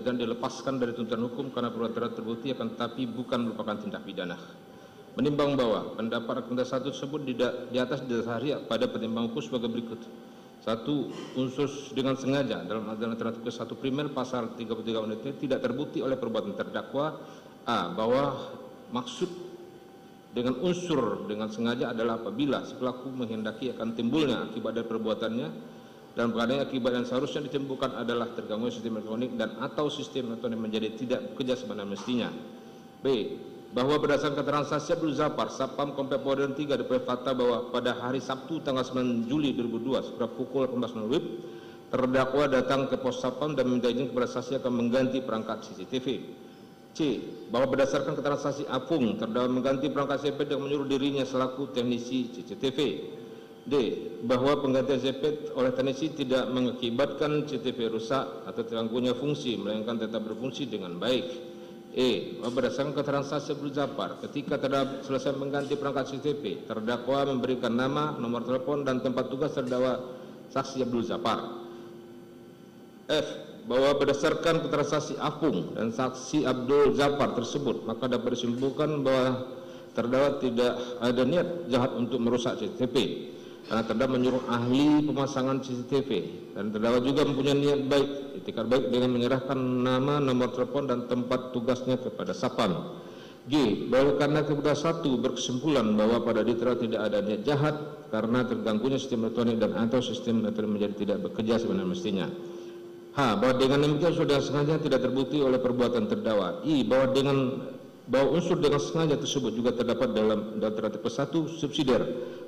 dan dilepaskan dari tuntutan hukum karena perbuatan terbukti akan tetapi bukan merupakan tindak pidana. Menimbang bahwa pendapat rekomendasi 1 tersebut di atas didasari pada pertimbangan hukum sebagai berikut. 1. Unsur dengan sengaja dalam alternatif ke 1 primer pasal 33 UNT tidak terbukti oleh perbuatan terdakwa. A. Bahwa maksud dengan unsur dengan sengaja adalah apabila si pelaku menghendaki akan timbulnya akibat dari perbuatannya dan keadaan akibat yang seharusnya ditimbulkan adalah terganggu sistem elektronik dan atau sistem elektronik menjadi tidak bekerja sebagaimana mestinya. B. Bahwa berdasarkan keterangan saksi Abdul Zafar, Satpam Kompol Polda 3 diperoleh fakta bahwa pada hari Sabtu tanggal 9 Juli 2002 sekitar pukul 18.00 WIB, terdakwa datang ke pos Satpam dan meminta izin kepada saksi akan mengganti perangkat CCTV. C. Bahwa berdasarkan keterangan saksi Apung, terdakwa mengganti perangkat CCTV dengan menyuruh dirinya selaku teknisi CCTV. D. Bahwa penggantian CCTV oleh teknisi tidak mengakibatkan CCTV rusak atau terganggunya fungsi, melainkan tetap berfungsi dengan baik. E. Bahwa berdasarkan keterangan saksi Abdul Zafar, ketika terdakwa selesai mengganti perangkat CCTV, terdakwa memberikan nama, nomor telepon, dan tempat tugas terdakwa saksi Abdul Zafar. F. Bahwa berdasarkan keterangan saksi Apung dan saksi Abdul Zafar tersebut, maka dapat disimpulkan bahwa terdakwa tidak ada niat jahat untuk merusak CCTV karena terdakwa menyuruh ahli pemasangan CCTV dan terdakwa juga mempunyai niat baik, itikat baik dengan menyerahkan nama, nomor telepon, dan tempat tugasnya kepada Satpam. G. Bahwa karena keputusan 1 berkesimpulan bahwa pada diterima tidak ada niat jahat karena terganggunya sistem elektronik dan atau sistem elektronik menjadi tidak bekerja sebagaimana mestinya. H. Bahwa dengan demikian sudah sengaja tidak terbukti oleh perbuatan terdakwa. I. Bahwa unsur dengan sengaja tersebut juga terdapat dalam alternatif ke 1 subsidiar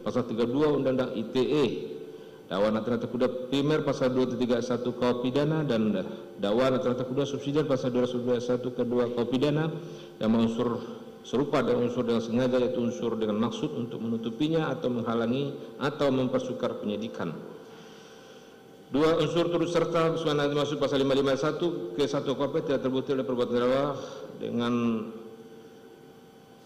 pasal 32 Undang-Undang ITE, dakwaan alternatif kedua primer pasal 231 KUH pidana dan dakwaan alternatif kedua subsidiar pasal 221 kedua KUH pidana yang mengunsur serupa dengan unsur dengan sengaja, yaitu unsur dengan maksud untuk menutupinya atau menghalangi atau mempersukar penyidikan. 2. Unsur turut serta sebagaimana dimaksud pasal 551 ke 1 KUHP tidak terbukti oleh perbuatan terdakwa dengan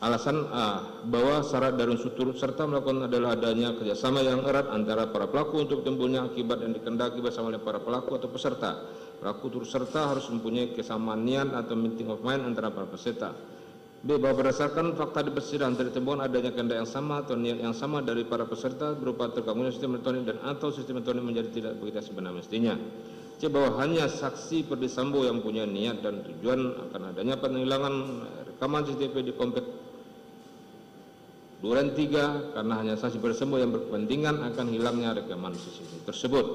alasan A. Bahwa syarat dari unsur turut serta melakukan adalah adanya kerjasama yang erat antara para pelaku untuk timbulnya akibat yang dikehendaki bersama oleh para pelaku atau peserta. Pelaku turut serta harus mempunyai kesamaan niat atau meeting of mind antara para peserta. B. Bahwa berdasarkan fakta di persidangan tidak ditemukan adanya kehendak yang sama atau niat yang sama dari para peserta berupa terganggunya sistem elektronik dan atau sistem elektronik menjadi tidak bekerja sebagaimana mestinya. C. Bahwa hanya saksi Perdi Sambo yang punya niat dan tujuan akan adanya penghilangan rekaman CCTV di komplek Duren 3 karena hanya saksi Perdi Sambo yang berkepentingan akan hilangnya rekaman CCTV tersebut.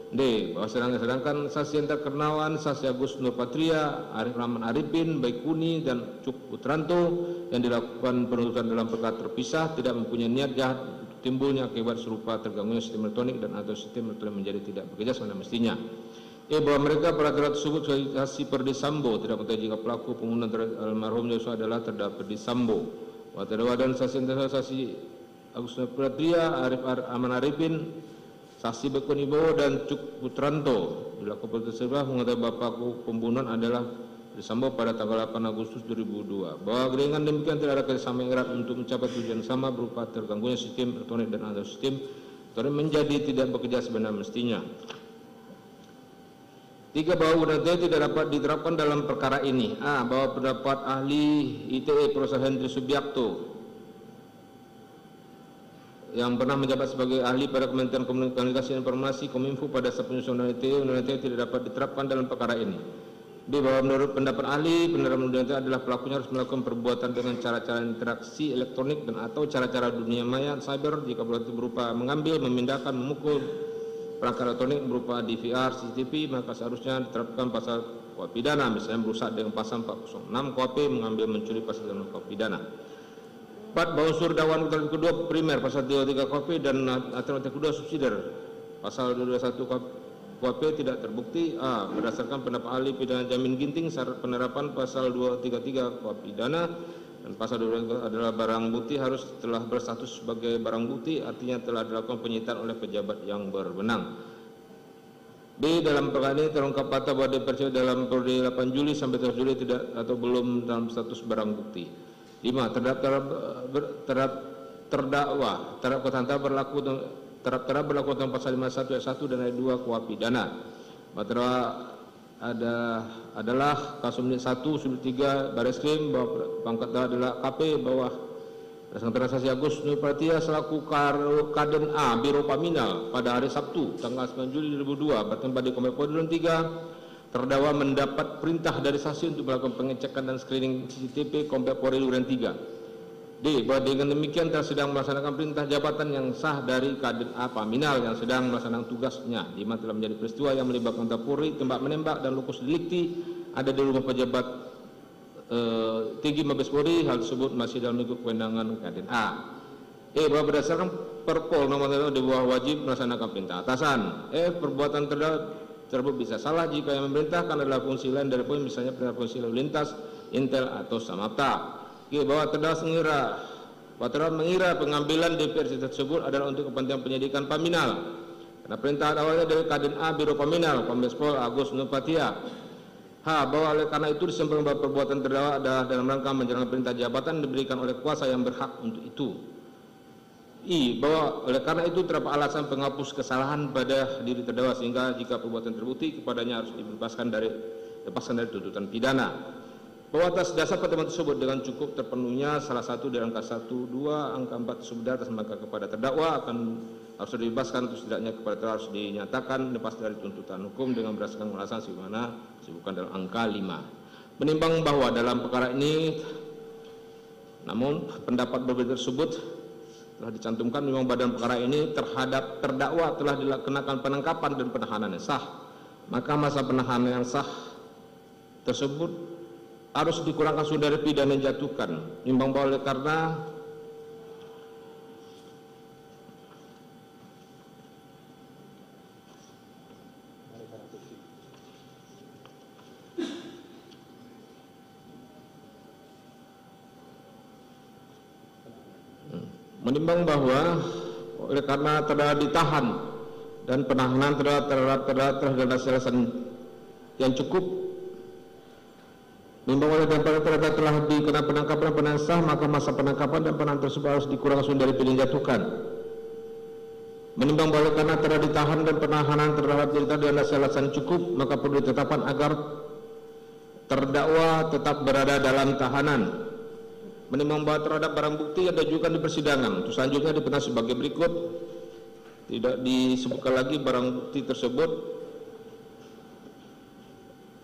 D. Bahwa sedangkan saksi Hendra Kurniawan, saksi Agus Nurpatria, Arif Rahman Arifin, Baikuni, dan Cuk Putranto yang dilakukan penuntutan dalam perkara terpisah tidak mempunyai niat jahat timbulnya akibat serupa terganggunya sistem elektronik dan atau sistem elektronik menjadi tidak bekerja sebagaimana mestinya. E. Bahwa mereka pada terdakwa tersebut saksi Perdi Sambo tidak mengetahui jika pelaku pembunuhan almarhum Yosua adalah terdakwa Perdi Sambo. Bahwa terdakwa dan saksi Agus Nurpatria, Arif Rahman Arifin, saksi Baikuni Bowo, dan Cuk Putranto dilakukan tersebut mengetahui bapak pembunuhan adalah Perdi Sambo pada tanggal 8 Agustus 2002. Bahwa dengan demikian tidak ada kerjasama yang erat untuk mencapai tujuan sama berupa terganggunya sistem elektronik dan atau sistem elektronik menjadi tidak bekerja sebagaimana mestinya. 3. Bahwa undang-undang tidak dapat diterapkan dalam perkara ini. A. Bahwa pendapat ahli ITE Profesor Henry Subiakto yang pernah menjabat sebagai ahli pada Kementerian Komunikasi dan Informasi Kominfo pada saat penyusunan undang-undang ITE tidak dapat diterapkan dalam perkara ini. B. Bahwa menurut pendapat ahli, penerapan undang-undang adalah pelakunya harus melakukan perbuatan dengan cara-cara interaksi elektronik dan atau cara-cara dunia maya cyber jika perbuatan berupa mengambil, memindahkan, memukul perangkat elektronik berupa DVR, CCTV, maka seharusnya diterapkan pasal KUHP pidana, misalnya merusak dengan pasal 406 KUHP, mengambil, mencuri pasal 6 KUHP pidana. 4. Bahwa unsur dakwaan alternatif kedua primer pasal 23 KUHP dan alternatif kedua subsidiar pasal 221 KUHP tidak terbukti. A. Berdasarkan pendapat ahli pidana Jamin Ginting, syarat penerapan pasal 233 KUHP pidana dan pasal 22 adalah barang bukti harus telah berstatus sebagai barang bukti, artinya telah dilakukan penyitaan oleh pejabat yang berwenang. B. Dalam perkara ini terungkap fakta bahwa dipercaya dalam periode 8 Juli sampai 13 Juli tidak atau belum dalam status barang bukti. 5. Terdakwa terhadap keterangan berlaku tentang pasal 51 ayat 1 dan ayat 2 KUHP pidana. Terdakwa adalah Kasubnit 1 Subdit 3 Bareskrim bahwa pangkat adalah KP bawah berdasarkan transaksi Agus Nurpratia selaku Kaden A Biro Paminal pada hari Sabtu tanggal 9 Juli 2002 bertempat di Komplek Polri Duren 3. Terdakwa mendapat perintah dari saksi untuk melakukan pengecekan dan screening CCTV Komplek Polri Duren 3. D. Bahwa dengan demikian telah sedang melaksanakan perintah jabatan yang sah dari Kaden A Paminal yang sedang melaksanakan tugasnya, di mana telah menjadi peristiwa yang melibatkan anggota Polri, tembak menembak dan lokus delikti ada di rumah pejabat tinggi Mabes Polri. Hal tersebut masih dalam lingkup kewenangan Kaden A. E. Bahwa berdasarkan Perpol nomor 1 di bawah wajib melaksanakan perintah atasan. F. Perbuatan tersebut bisa salah jika yang memerintahkan adalah fungsi lain dari poin, misalnya perintah fungsi lalu lintas, intel atau samapta. G. Bahwa terdakwa mengira pengambilan DPRC tersebut adalah untuk kepentingan penyidikan Paminal karena perintah awalnya dari Kaden A Biro Paminal Kombes Pol Agus Nurpratia. H. Bahwa oleh karena itu disimpulkan bahwa perbuatan terdakwa adalah dalam rangka menjalankan perintah jabatan diberikan oleh kuasa yang berhak untuk itu. I. Bahwa oleh karena itu terdapat alasan penghapus kesalahan pada diri terdakwa sehingga jika perbuatan terbukti kepadanya harus dibebaskan dari tuntutan pidana. Bahwa atas dasar pertemuan tersebut dengan cukup terpenuhnya salah satu dari angka 1, 2, angka 4 tersebut di atas, maka kepada terdakwa harus dibebaskan atau setidaknya kepada terdakwa harus dinyatakan lepas dari tuntutan hukum dengan berdasarkan alasan sebagaimana disebutkan dalam angka 5. Menimbang bahwa dalam perkara ini namun pendapat berbeda tersebut telah dicantumkan memang badan perkara ini terhadap terdakwa telah dilaksanakan penangkapan dan penahanan yang sah, maka masa penahanan yang sah tersebut harus dikurangkan sudah dari pidana yang dijatuhkan. Menimbang bahwa oleh karena terdakwa ditahan dan penahanan terhadap alasan yang cukup, menimbang oleh terdakwa telah dikenakan penangkapan dan penahanan sah, maka masa penangkapan dan penahanan tersebut harus dikurangkan sudah dari pidana yang dijatuhkan. Menimbang bahwa karena telah ditahan dan penahanan terhadap cerita dengan alasan cukup, maka perlu ditetapkan agar terdakwa tetap berada dalam tahanan. Menimbang bahwa terhadap barang bukti yang diajukan di persidangan, untuk selanjutnya dipentang sebagai berikut. Tidak disebutkan lagi barang bukti tersebut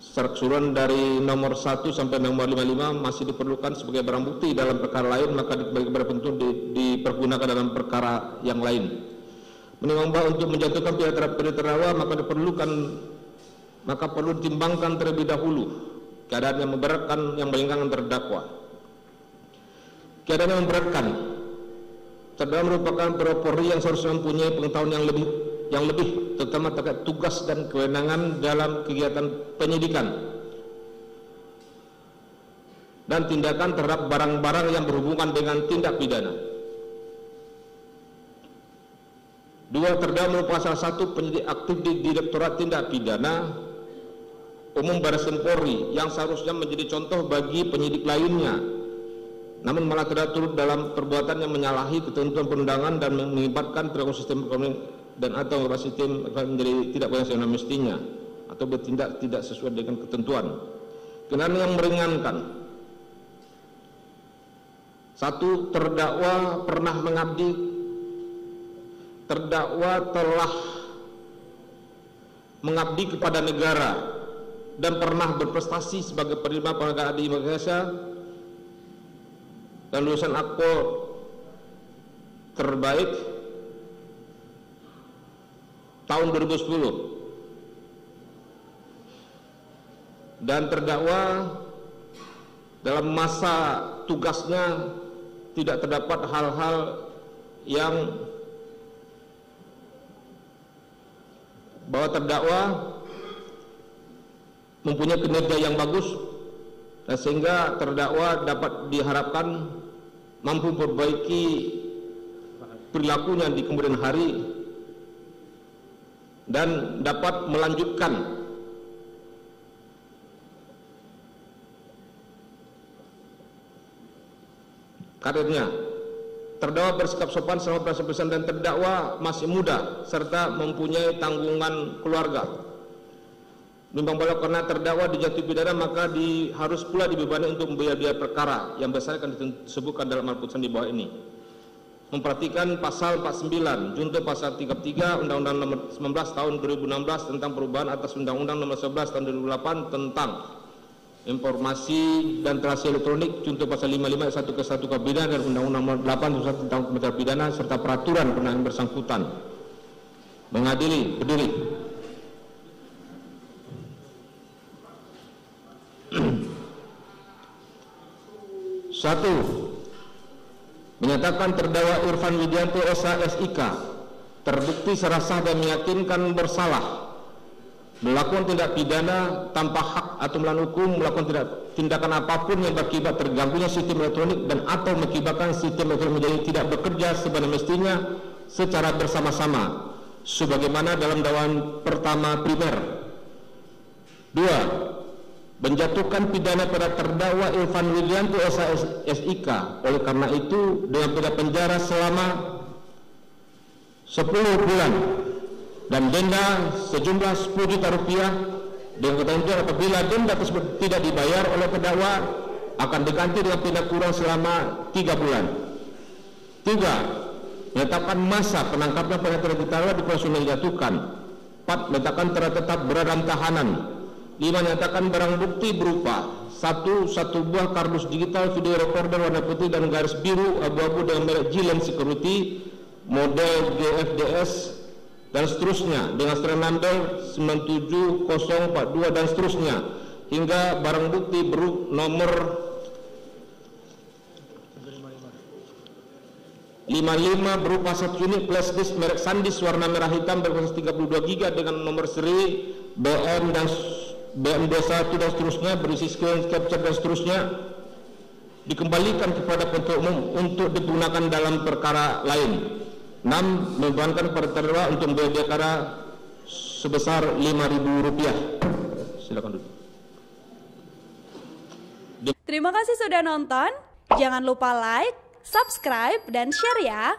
secara keseluruhan dari nomor 1 sampai nomor 55 masih diperlukan sebagai barang bukti dalam perkara lain, maka dikembalikan kepada penuntut dipergunakan dalam perkara yang lain. Menimbang bahwa untuk menjatuhkan pidana terhadap terdakwa maka perlu ditimbangkan terlebih dahulu keadaan yang memberatkan yang meringankan terdakwa. Keadaan yang memberatkan terdakwa merupakan Polri yang seharusnya mempunyai pengetahuan yang lebih terutama terkait tugas dan kewenangan dalam kegiatan penyidikan dan tindakan terhadap barang-barang yang berhubungan dengan tindak pidana. 2. Terdakwa merupakan salah satu penyidik aktif di Direktorat Tindak Pidana Umum Bareskrim Polri yang seharusnya menjadi contoh bagi penyidik lainnya, namun malah terdakwa turut dalam perbuatan yang menyalahi ketentuan perundangan dan mengibatkan perilaku sistem dan atau sistem menjadi tidak profesional mestinya atau bertindak tidak sesuai dengan ketentuan. Kenapa yang meringankan? 1. Terdakwa telah mengabdi kepada negara dan pernah berprestasi sebagai penerima penghargaan di Indonesia dan lulusan akpol terbaik tahun 2010, dan terdakwa dalam masa tugasnya tidak terdapat hal-hal yang bahwa terdakwa mempunyai kinerja yang bagus dan sehingga terdakwa dapat diharapkan mampu memperbaiki perilakunya di kemudian hari dan dapat melanjutkan karirnya. Terdakwa bersikap sopan selama proses pemeriksaan dan terdakwa masih muda serta mempunyai tanggungan keluarga. Menimbang bahwa karena terdakwa dijatuhi pidana maka harus pula dibebani untuk membayar biaya perkara yang berdasarkan disebutkan dalam putusan di bawah ini. Memperhatikan pasal 49 junto pasal 33 Undang-Undang Nomor 19 Tahun 2016 tentang perubahan atas Undang-Undang Nomor 11 Tahun 2008 tentang informasi dan transaksi elektronik junto pasal 55 ayat 1 ke 1 KUH pidana dan Undang-Undang Nomor 8 tentang pemberantasan pidana serta peraturan penanganan bersangkutan. Mengadili, berdiri. Satu, menyatakan terdakwa Irfan Widianto SH/SIK terbukti secara sah dan meyakinkan bersalah melakukan tindak pidana tanpa hak atau melawan hukum, melakukan tindakan apapun yang berakibat terganggunya sistem elektronik dan atau mengakibatkan sistem elektronik menjadi tidak bekerja sebagaimana mestinya secara bersama-sama sebagaimana dalam dakwaan pertama primer. Dua, menjatuhkan pidana pada terdakwa Irfan Widianto SH/SIK. Oleh karena itu dengan pidana penjara selama 10 bulan dan denda sejumlah 10 juta rupiah dengan ketentuan apabila denda tersebut tidak dibayar oleh terdakwa akan diganti dengan pidana kurang selama 3 bulan. 3. Menetapkan masa penangkapan pada terdakwa di proses yang dijatuhkan. 4. Menetapkan tetap berada dalam tahanan. 5. Menyatakan barang bukti berupa 1. Satu buah kardus digital video recorder warna putih dan garis biru abu-abu dengan merek Gilen Security model GFDS dan seterusnya dengan serial number 97042 dan seterusnya hingga barang bukti nomor 55 berupa 1 unit flash disk merek SanDisk warna merah hitam berkapasitas 32 GB dengan nomor seri BM21 dan seterusnya berisi screen capture dan seterusnya dikembalikan kepada penuntut umum untuk digunakan dalam perkara lain. 6. Membebankan kepada terdakwa untuk membayar biaya perkara sebesar Rp5.000. Silakan duduk. Terima kasih sudah nonton. Jangan lupa like, subscribe, dan share ya.